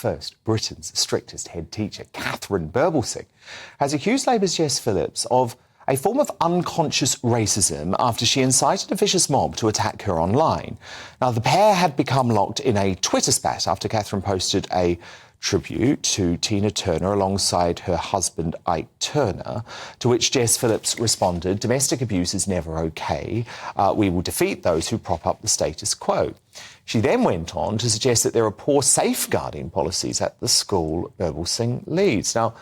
first, Britain's strictest head teacher, Katharine Birbalsingh, has accused Labour's Jess Phillips of a form of unconscious racism after she incited a vicious mob to attack her online. Now, the pair had become locked in a Twitter spat after Katharine posted a tribute to Tina Turner alongside her husband Ike Turner, to which Jess Phillips responded, "Domestic abuse is never okay. We will defeat those who prop up the status quo." She then went on to suggest that there are poor safeguarding policies at the school Birbalsingh leads. Now,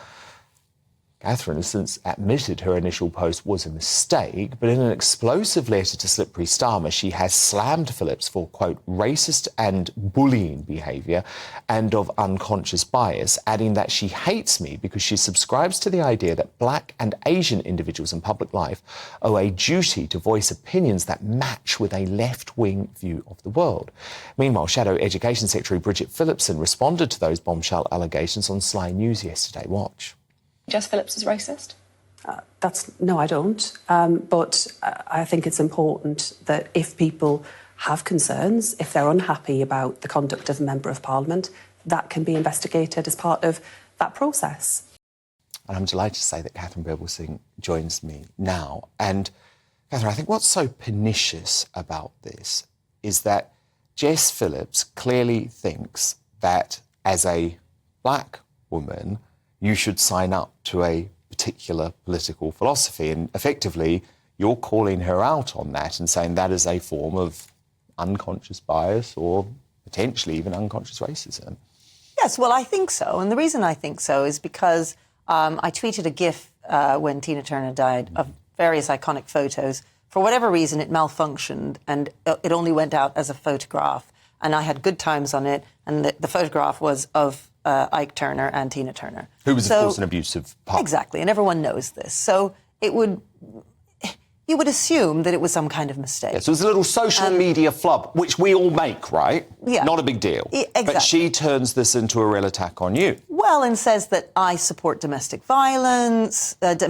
Katharine has since admitted her initial post was a mistake, but in an explosive letter to Slippery Starmer, she has slammed Phillips for, quote, racist and bullying behaviour and of unconscious bias, adding that she hates me because she subscribes to the idea that black and Asian individuals in public life owe a duty to voice opinions that match with a left-wing view of the world. Meanwhile, Shadow Education Secretary Bridget Phillipson responded to those bombshell allegations on Sly News yesterday. Watch. Jess Phillips is racist? No, I don't. But I think it's important that if people have concerns, if they're unhappy about the conduct of a Member of Parliament, that can be investigated as part of that process. And I'm delighted to say that Katharine Birbalsingh joins me now. And, Katharine, I think what's so pernicious about this is that Jess Phillips clearly thinks that as a black woman, you should sign up to a particular political philosophy. And effectively, you're calling her out on that and saying that is a form of unconscious bias or potentially even unconscious racism. Yes, well, I think so. And the reason I think so is because I tweeted a GIF when Tina Turner died of various iconic photos. For whatever reason, it malfunctioned and it only went out as a photograph. And I had good times on it. And the photograph was of Ike Turner and Tina Turner. Who was, of course, an abusive partner. Exactly, and everyone knows this. So you would assume that it was some kind of mistake. Yeah, so it was a little social media flub, which we all make, right? Yeah. Not a big deal. Exactly. But she turns this into a real attack on you. Well, and says that I support domestic violence, that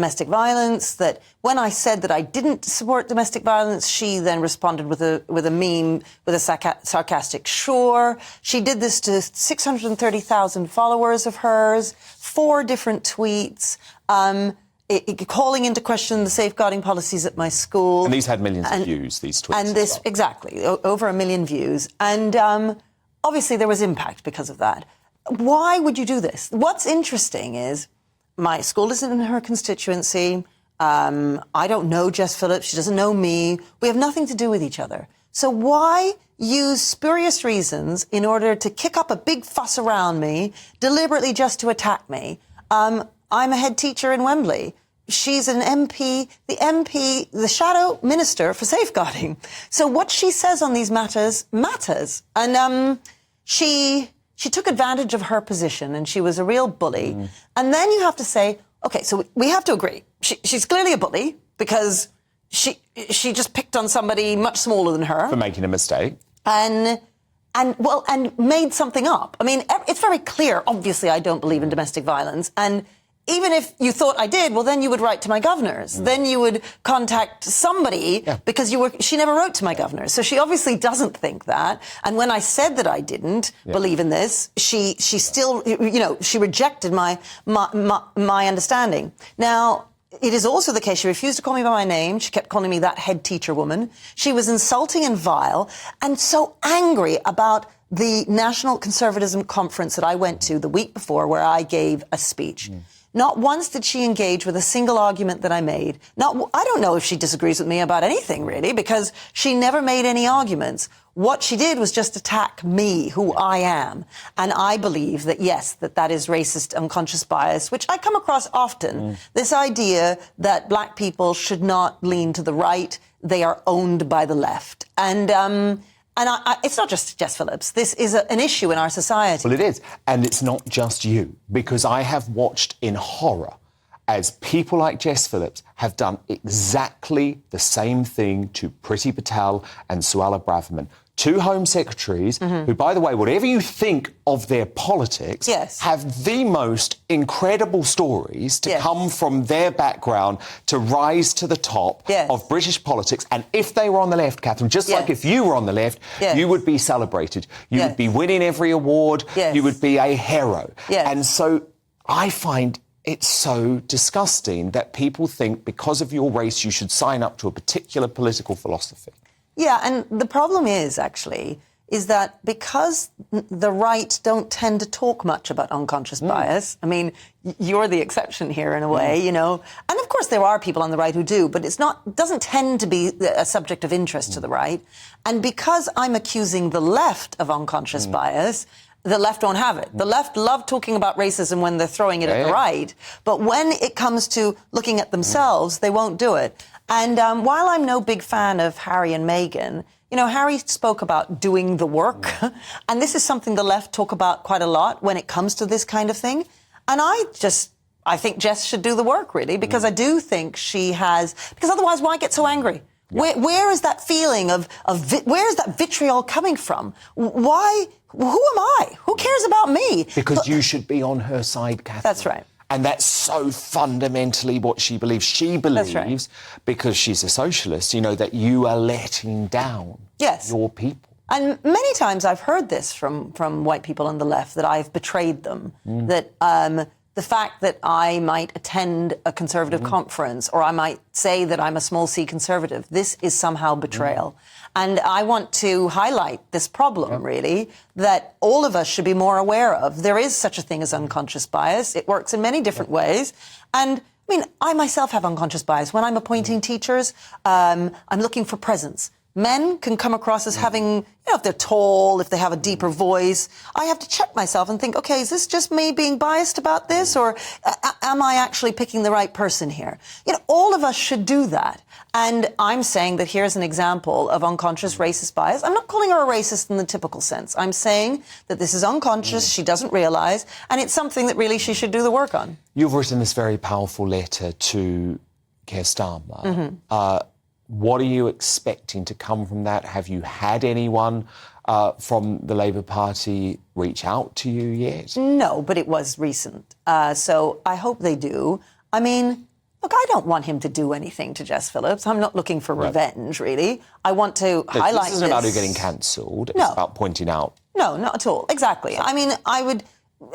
when I said that I didn't support domestic violence, she then responded with a meme, with a sarcastic sure. She did this to 630,000 followers of hers, 4 different tweets, calling into question the safeguarding policies at my school. And these had millions of views, these tweets. And this, exactly, over 1 million views. And obviously there was impact because of that. Why would you do this? What's interesting is my school isn't in her constituency. I don't know Jess Phillips. She doesn't know me. We have nothing to do with each other. So why use spurious reasons in order to kick up a big fuss around me, deliberately just to attack me? I'm a head teacher in Wembley. She's an MP, the shadow minister for safeguarding. So what she says on these matters. And she took advantage of her position and she was a real bully. And then you have to say, OK, so we have to agree. She's clearly a bully because she just picked on somebody much smaller than her. For making a mistake. And made something up. I mean, it's very clear, obviously, I don't believe in domestic violence. And even if you thought I did, well, then you would write to my governors. Then you would contact somebody because she never wrote to my governors. So she obviously doesn't think that. And when I said that I didn't believe in this, she still, she rejected my understanding. Now, it is also the case she refused to call me by my name. She kept calling me that head teacher woman. She was insulting and vile and so angry about the National Conservatism Conference that I went to the week before where I gave a speech. Not once did she engage with a single argument that I made. I don't know if she disagrees with me about anything, really, because she never made any arguments. What she did was just attack me, who I am. And I believe that, yes, that is racist unconscious bias, which I come across often. This idea that black people should not lean to the right. They are owned by the left. And it's not just Jess Phillips. This is an issue in our society. Well, it is. And it's not just you, because I have watched in horror as people like Jess Phillips have done exactly the same thing to Priti Patel and Suella Braverman. two Home Secretaries who, by the way, whatever you think of their politics, have the most incredible stories to come from their background to rise to the top of British politics. And if they were on the left, Catherine, just like if you were on the left, you would be celebrated. You would be winning every award. You would be a hero. And so I find it's so disgusting that people think because of your race you should sign up to a particular political philosophy. Yeah, and the problem is, actually, is that because the right don't tend to talk much about unconscious bias, I mean, you're the exception here in a way, you know, and of course there are people on the right who do, but doesn't tend to be a subject of interest to the right. And because I'm accusing the left of unconscious bias, the left don't have it. The left love talking about racism when they're throwing it at the right, but when it comes to looking at themselves, they won't do it. And while I'm no big fan of Harry and Meghan, you know, Harry spoke about doing the work, and this is something the left talk about quite a lot when it comes to this kind of thing. And I think Jess should do the work, really, because I do think she has, because otherwise why get so angry? Where is that feeling where is that vitriol coming from? Why? Who am I? Who cares about me? Because you should be on her side, Catherine. That's right. And that's so fundamentally what she believes. She believes, because she's a socialist, you know, that you are letting down your people. And many times I've heard this from white people on the left, that I've betrayed them, that the fact that I might attend a conservative conference or I might say that I'm a small c conservative, this is somehow betrayal. And I want to highlight this problem, really, that all of us should be more aware of. There is such a thing as unconscious bias. It works in many different ways. And, I mean, I myself have unconscious bias. When I'm appointing teachers, I'm looking for presence. Men can come across as having, you know, if they're tall, if they have a deeper voice. I have to check myself and think, OK, is this just me being biased about this, or am I actually picking the right person here? You know, all of us should do that. And I'm saying that here's an example of unconscious racist bias. I'm not calling her a racist in the typical sense. I'm saying that this is unconscious, she doesn't realise, and it's something that really she should do the work on. You've written this very powerful letter to Keir Starmer. What are you expecting to come from that? Have you had anyone from the Labour Party reach out to you yet? No, but it was recent. So I hope they do. I mean, look, I don't want him to do anything to Jess Phillips. I'm not looking for revenge, really. I want to highlight this. This isn't about her getting cancelled. It's about pointing out. No, not at all. Exactly. I mean, I would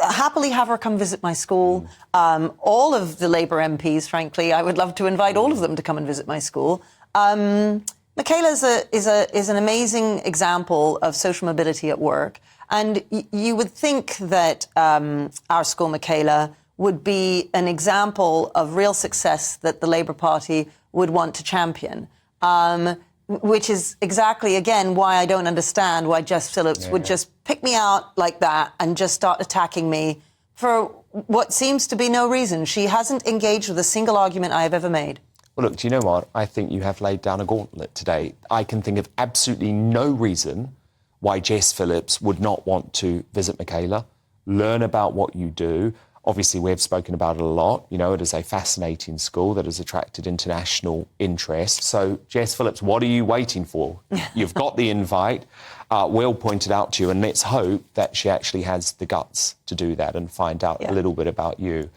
happily have her come visit my school. All of the Labour MPs, frankly, I would love to invite all of them to come and visit my school. Michaela is an amazing example of social mobility at work. And you would think that our school, Michaela, would be an example of real success that the Labour Party would want to champion, which is exactly, again, why I don't understand why Jess Phillips would just pick me out like that and just start attacking me for what seems to be no reason. She hasn't engaged with a single argument I have ever made. Well, look, do you know what? I think you have laid down a gauntlet today. I can think of absolutely no reason why Jess Phillips would not want to visit Michaela, learn about what you do. Obviously, we've spoken about it a lot. You know, it is a fascinating school that has attracted international interest. So, Jess Phillips, what are you waiting for? You've got the invite. Will pointed out to you, and let's hope that she actually has the guts to do that and find out a little bit about you.